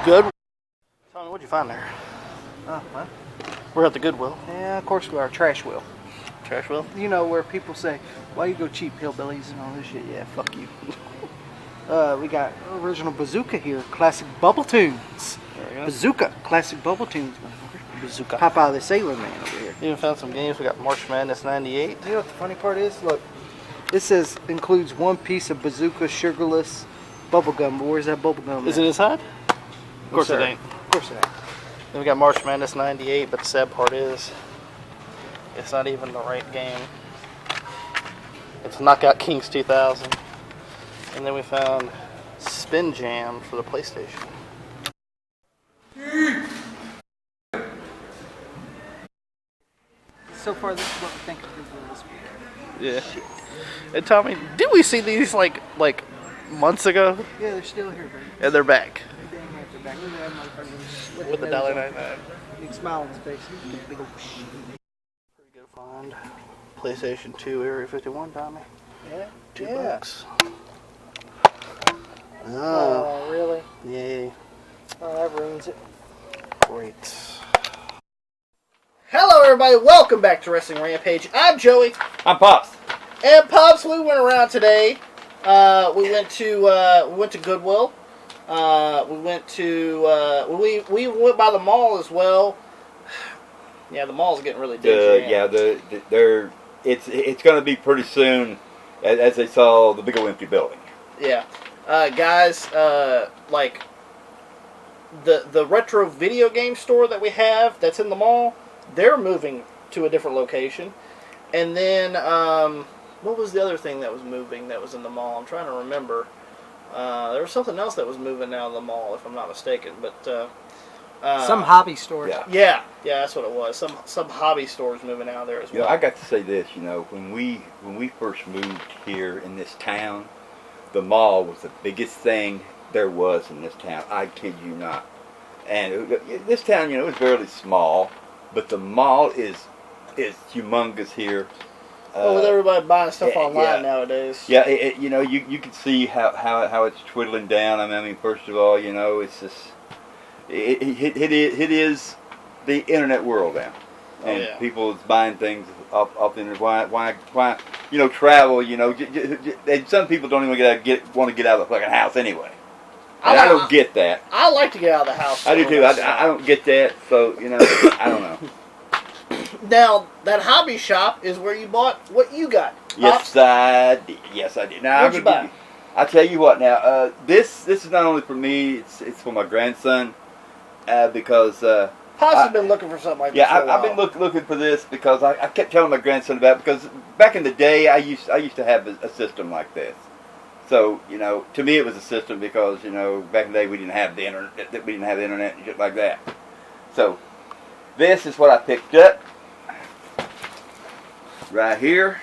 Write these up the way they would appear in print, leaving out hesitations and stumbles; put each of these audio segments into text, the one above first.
Good. Tell me, what'd you find there? What? We're at the Goodwill. Yeah, of course we are. Trash wheel. Trash wheel? You know where people say, why you go cheap, hillbillies and all this shit? Yeah, fuck you. We got original Bazooka here. Classic Bubble Tunes. There we go. Bazooka. Classic Bubble Tunes. Bazooka. Pop out of the Sailor Man over here. You even found some games. We got March Madness 98. You know what the funny part is? Look, this says includes one piece of Bazooka sugarless bubblegum. But where's that bubblegum? Is it inside? Of course Yes, it sir. ain't. Of course it ain't. Then we got March Madness 98, but the sad part is, it's not even the right game. It's Knockout Kings 2000. And then we found Spin Jam for the PlayStation. So far, this is what we think of Goodwill this week. Yeah. Shit. And Tommy, did we see these like months ago? Yeah, they're still here, baby. And they're back. They dang right, they're back. Look at that motherfucker With the $1.99. Big smile on his face. Big old Pretty good find. PlayStation 2 Area 51, Tommy. Yeah. $2. Oh, really? Yay. Oh, that ruins it. Great. Hello, everybody. Welcome back to Wrestling Rampage. I'm Joey. I'm Pops. And Pops, we went around today. We went to Goodwill. We went to we went by the mall as well. Yeah, the mall's getting really dingy. It's going to be pretty soon, as they saw the big old empty building. Yeah, guys, like the retro video game store that we have that's in the mall, they're moving to a different location. And then what was the other thing that was moving that was in the mall? I'm trying to remember. There was something else that was moving out of the mall, if I'm not mistaken. But some hobby store. Yeah, that's what it was. Some hobby stores moving out of there as well. You know, I got to say this. You know, when we first moved here in this town, the mall was the biggest thing there was in this town. I kid you not. And this town, you know, is fairly small, but the mall is humongous here. Well, with everybody buying stuff online nowadays. Yeah, you know, you can see how it's twiddling down. I mean, first of all, you know, it's just it is the internet world now, and people is buying things off the internet. Why you know, travel? You know, and some people don't even want to get out of the fucking house anyway. And I don't get that. I like to get out of the house. I do too. I don't get that. So you know, I don't know. Now, that hobby shop is where you bought what you got. Yes, I did. Yes, I did. Now, What'd you buy? I'll tell you what. Now, this is not only for me. It's for my grandson because Pops has been looking for something like this. I've been looking for this because I kept telling my grandson about it because back in the day I used to have a system like this. So you know, to me it was a system because you know back in the day we didn't have the internet and shit like that. So this is what I picked up. Right here,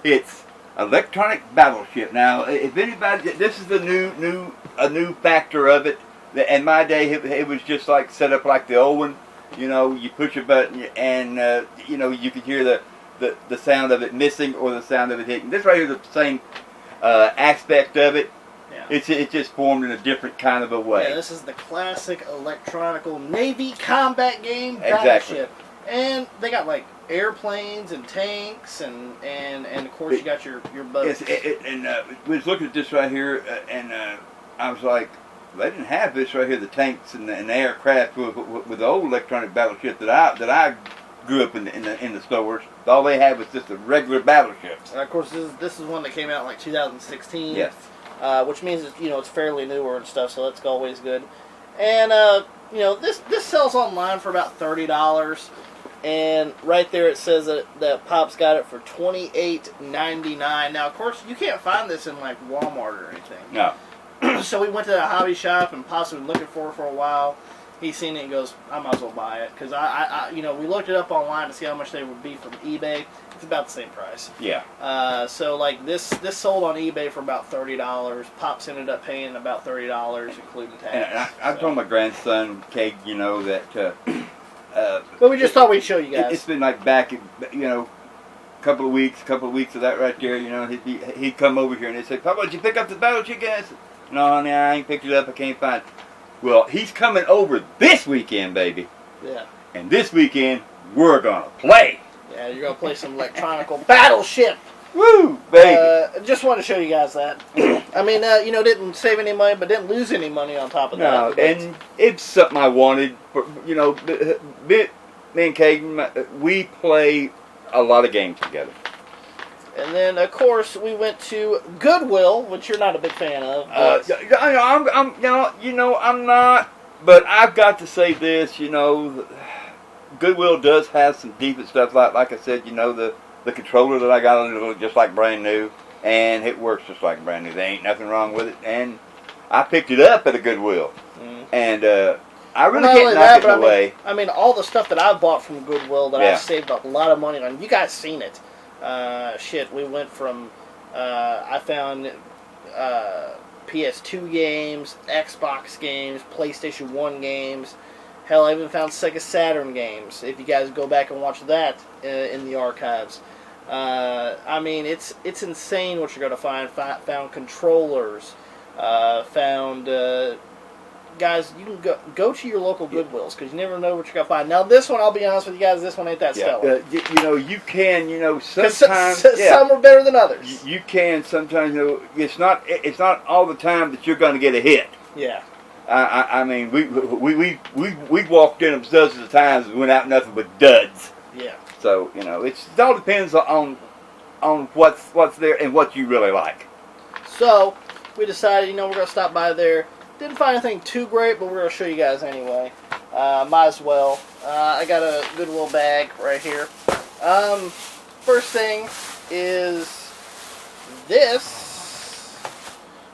it's electronic Battleship. Now, if anybody, this is the new factor of it. In my day, it was just like set up like the old one. You know, you push a button and you know you could hear the sound of it missing or the sound of it hitting. This right here is the same aspect of it. Yeah. It's just formed in a different kind of a way. Yeah, this is the classic electronical Navy combat game Exactly. Battleship, and they got like airplanes and tanks and of course you got your boats. Yes, we was looking at this right here, and I was like, they didn't have this right here, the tanks and the aircraft with the old electronic Battleship that I grew up in the stores. All they had was just the regular battleships. And of course, this is one that came out in like 2016. Yes. Which means that, you know, it's fairly newer and stuff, so that's always good. And you know, this sells online for about $30. And right there it says that Pop's got it for $28.99. Now, of course, you can't find this in, like, Walmart or anything. No. So we went to the hobby shop, and Pop's been looking for it for a while. He's seen it and goes, I might as well buy it. Because, you know, we looked it up online to see how much they would be from eBay. It's about the same price. Yeah. So, like, this sold on eBay for about $30. Pop's ended up paying about $30, including tax. And I told my grandson, Keg, you know, that... but we just thought we'd show you guys. It's been like back, you know, couple of weeks of that right there. You know, he'd come over here and he'd say, "Papa, did you pick up the Battleship again?" I said, "No, honey, I ain't picked it up. I can't find it." Well, he's coming over this weekend, baby. Yeah. And this weekend, we're going to play. Yeah, you're going to play some electronical Battleship. Woo, baby. Just want to show you guys that. I mean, didn't save any money, but didn't lose any money on top of No, that. and it's something I wanted. Me and Caden, we play a lot of games together. And then, of course, we went to Goodwill, which you're not a big fan of. I'm not. But I've got to say this. Goodwill does have some decent stuff. Like I said, the controller that I got on it looks just like brand new, and it works just like brand new. There ain't nothing wrong with it, and I picked it up at a Goodwill, and I really can't knock it away. I mean, all the stuff that I've bought from Goodwill that I've saved a lot of money on. You guys seen it? We went from I found PS2 games, Xbox games, PlayStation 1 games. Hell, I even found Sega Saturn games. If you guys go back and watch that in the archives, I mean, it's insane what you're going to find. Found controllers, found guys. You can go to your local Goodwills because you never know what you're going to find. Now, this one, I'll be honest with you guys, this one ain't that stellar. You can, sometimes some are better than others. You can sometimes, it's not all the time that you're going to get a hit. Yeah. I mean, we walked in them dozens of times and went out nothing but duds. Yeah. So it all depends on what's there and what you really like. So we decided, we're gonna stop by there. Didn't find anything too great, but we're gonna show you guys anyway. Might as well. I got a Goodwill bag right here. First thing is this,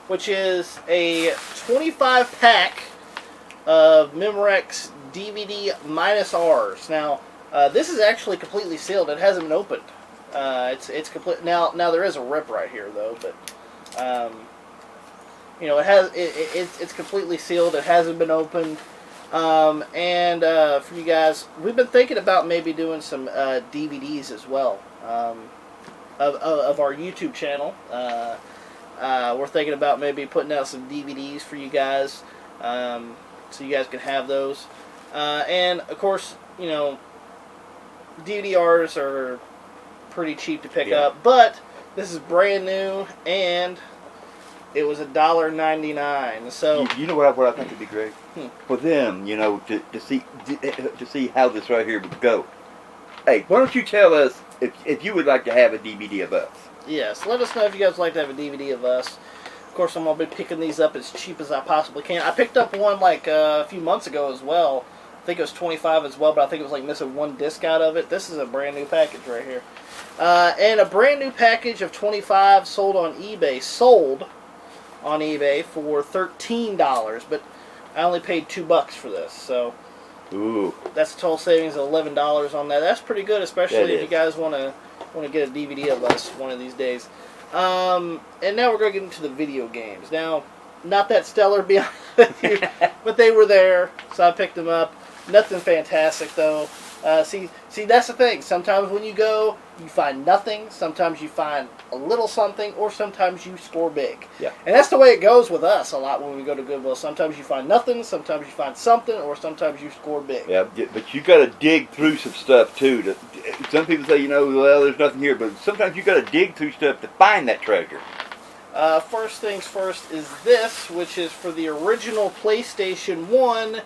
which is a 25 pack of Memorex DVD -Rs. Now, this is actually completely sealed. It hasn't been opened. It's complete. Now there is a rip right here though, but it's completely sealed. It hasn't been opened. And for you guys, we've been thinking about maybe doing some DVDs as well of our YouTube channel. We're thinking about maybe putting out some DVDs for you guys, so you guys can have those. And of course, DVDRs are pretty cheap to pick up, but this is brand new, and it was $1.99. So you know what I think would be great for them, to see how this right here would go. Hey, why don't you tell us if you would like to have a DVD of us? Yes, let us know if you guys would like to have a DVD of us. Of course, I'm going to be picking these up as cheap as I possibly can. I picked up one a few months ago as well. I think it was 25 as well, but I think it was missing one disc out of it. This is a brand new package right here. And a brand new package of 25 sold on eBay for $13, but I only paid $2 for this, so that's a total savings of $11 on that. That's pretty good, especially if you guys want to get a DVD of us one of these days. And now we're going to get into the video games. Now, not that stellar, to be honest with you, but they were there, so I picked them up. Nothing fantastic, though. See, that's the thing. Sometimes when you go, you find nothing. Sometimes you find a little something, or sometimes you score big. Yeah. And that's the way it goes with us a lot when we go to Goodwill. Sometimes you find nothing, sometimes you find something, or sometimes you score big. Yeah, but you got to dig through some stuff, too. Some people say, well, there's nothing here, but sometimes you got to dig through stuff to find that treasure. First things first is this, which is for the original PlayStation 1.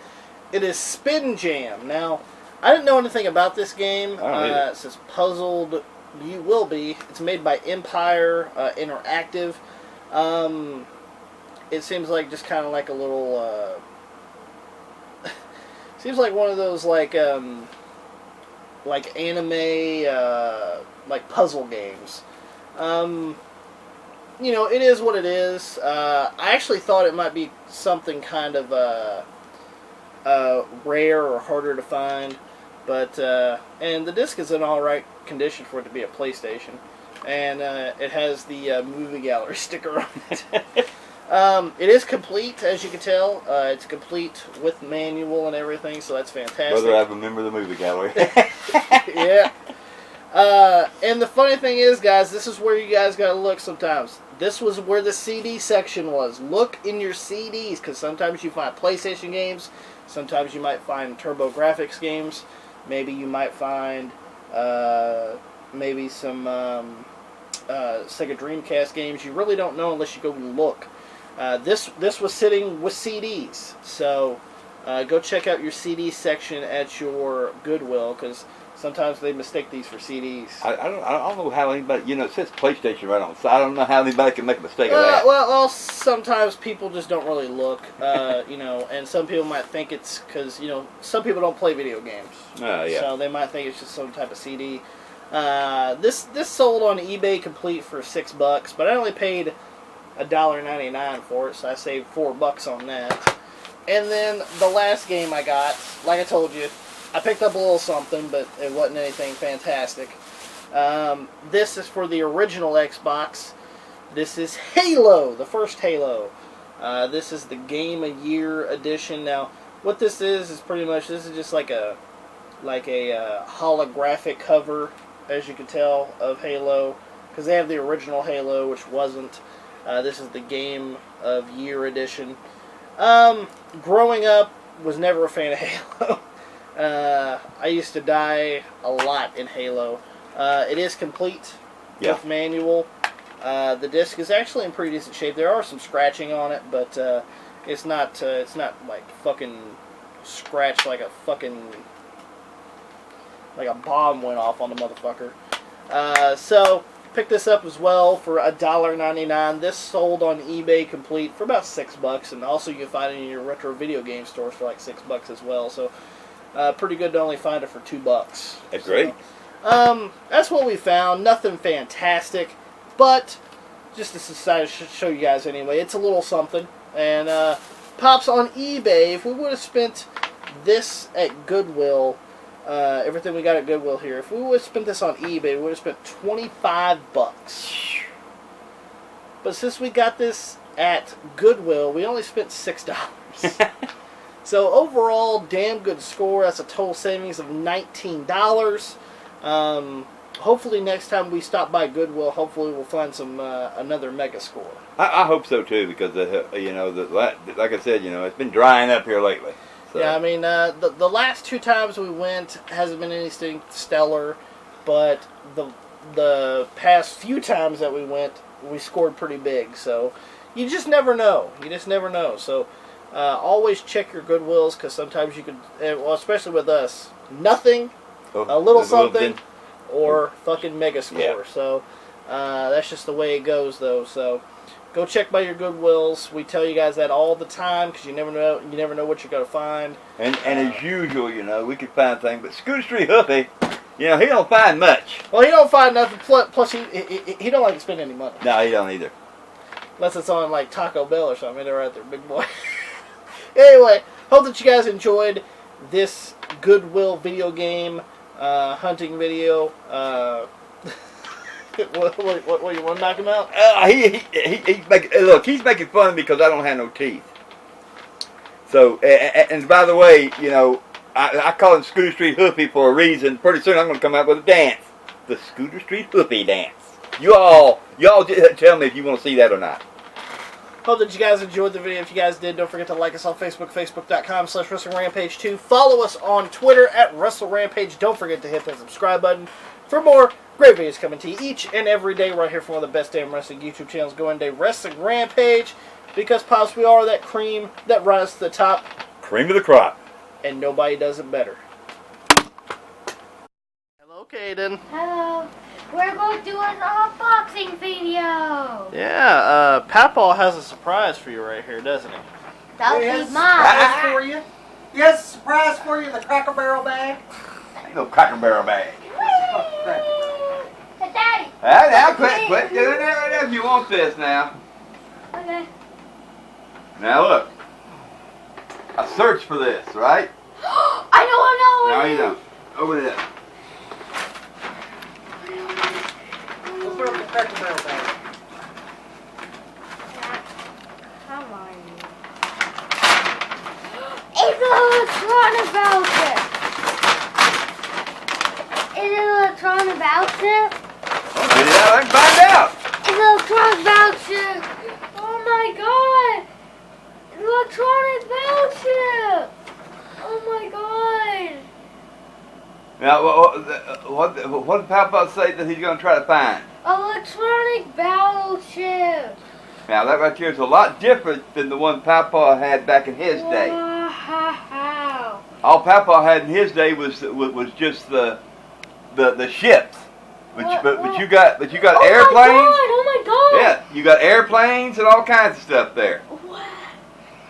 It is Spin Jam. Now, I didn't know anything about this game. It says Puzzled You Will Be. It's made by Empire Interactive. It seems like just kind of like a little... seems like one of those anime puzzle games. It is what it is. I actually thought it might be something kind of rare or harder to find, but and the disc is in all right condition for it to be a PlayStation, and it has the movie gallery sticker on it. It is complete, as you can tell. It's complete with manual and everything, so that's fantastic. Brother, I remember the movie gallery. Yeah. And the funny thing is, guys, this is where you guys gotta look sometimes. this was where the CD section was. Look in your CDs, because sometimes you find PlayStation games, sometimes you might find TurboGrafx games, maybe you might find maybe some Sega Dreamcast games. You really don't know unless you go look. This was sitting with CDs, so go check out your CD section at your Goodwill, because sometimes they mistake these for CDs. I don't know how anybody, it says PlayStation right on, so I don't know how anybody can make a mistake of that. Well, sometimes people just don't really look, and some people might think it's because, some people don't play video games. Yeah. So they might think it's just some type of CD. This sold on eBay complete for $6, but I only paid $1.99 for it, so I saved $4 on that. And then the last game I got, like I told you, I picked up a little something, but it wasn't anything fantastic. This is for the original Xbox. This is Halo, the first Halo. This is the Game of Year edition. Now, what this is pretty much, this is just like a holographic cover, as you can tell, of Halo, because they have the original Halo, which wasn't. This is the Game of Year edition. Growing up, was never a fan of Halo. I used to die a lot in Halo. It is complete with manual. The disc is actually in pretty decent shape. There are some scratching on it, but it's not like fucking scratched like a bomb went off on the motherfucker. So picked this up as well for $1.99. This sold on eBay complete for about $6, and also you can find it in your retro video game stores for like $6 as well. So pretty good to only find it for $2. That's great. That's what we found. Nothing fantastic, but just to show you guys anyway. It's a little something, and pops on eBay. If we would have spent this at Goodwill. Everything we got at Goodwill here. If we would have spent this on eBay, we would have spent $25. But since we got this at Goodwill, we only spent $6. So overall, damn good score. That's a total savings of $19. Hopefully next time we stop by Goodwill, hopefully we'll find some another mega score. I hope so too, because like I said, it's been drying up here lately. So. Yeah, I mean, the last 2 times we went hasn't been anything stellar, but the past few times that we went, we scored pretty big. So you just never know. So always check your Goodwills, because sometimes you could, well, especially with us, nothing, a little something, or fucking mega score. Yeah. So that's just the way it goes, though. So. Go check by your Goodwills. We tell you guys that all the time, because you never know what you're gonna find. And as usual, we could find things, but Scooter Street Huffy, he don't find much. Well, he don't find nothing. Plus, he don't like to spend any money. No, he don't either. Unless it's on like Taco Bell or something. They're right there, big boy. Anyway, hope that you guys enjoyed this Goodwill video game hunting video. What you want to knock him out? He's making fun of me because I don't have no teeth. So, and by the way, I call him Scooter Street Hoopy for a reason. Pretty soon I'm going to come out with a dance, the Scooter Street Hoopy dance. You all just tell me if you want to see that or not. Hope that you guys enjoyed the video. If you guys did, don't forget to like us on Facebook, facebook.com/WrestlingRampage2. Follow us on Twitter at WrestleRampage. Don't forget to hit that subscribe button for more great videos coming to you each and every day right here from one of the best damn wrestling YouTube channels going today, Wrestling Rampage. Because, Pops, we are that cream that rises to the top. Cream of the crop. And nobody does it better. Hello, Kaden. Hello. We're going to do an unboxing video. Yeah, Papaw has a surprise for you right here, doesn't he? That'll Yes. be mine. For you. Yes, surprise for you in the Cracker Barrel bag. Ain't no Cracker Barrel bag. Hey, Daddy. Now quit doing that if you want this now. Okay. Now look. I searched for this, right? I know. No, you don't. Over there. Let's throw the Cracker Barrel bag. Come on. It's an electronic voucher. Is it an electronic voucher? Well, get it out, I can find out. Electronic battleship! Oh my god! Electronic battleship! Oh my god! Now, what did Papa say that he's going to try to find? Electronic battleship! Now, that right here is a lot different than the one Papa had back in his day. Wow! All Papa had in his day was just the ships. But you got airplanes. Oh my god! Yeah, you got airplanes and all kinds of stuff there. Wow!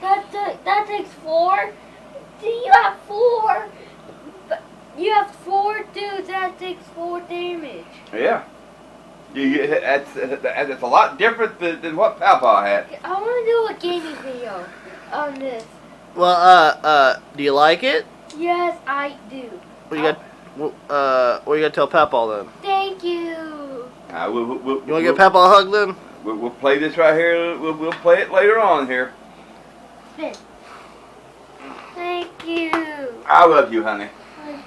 That takes 4. You have 4. You have 4 dudes. That takes 4 damage. Yeah. That's a lot different than what Papa had. I want to do a gaming video on this. Well, do you like it? Yes, I do. What you got? What you got to tell Papa then? Thank you. You want to give Papa a hug then? We'll play this right here. We'll play it later on here. Spin. Thank you. I love you, honey. I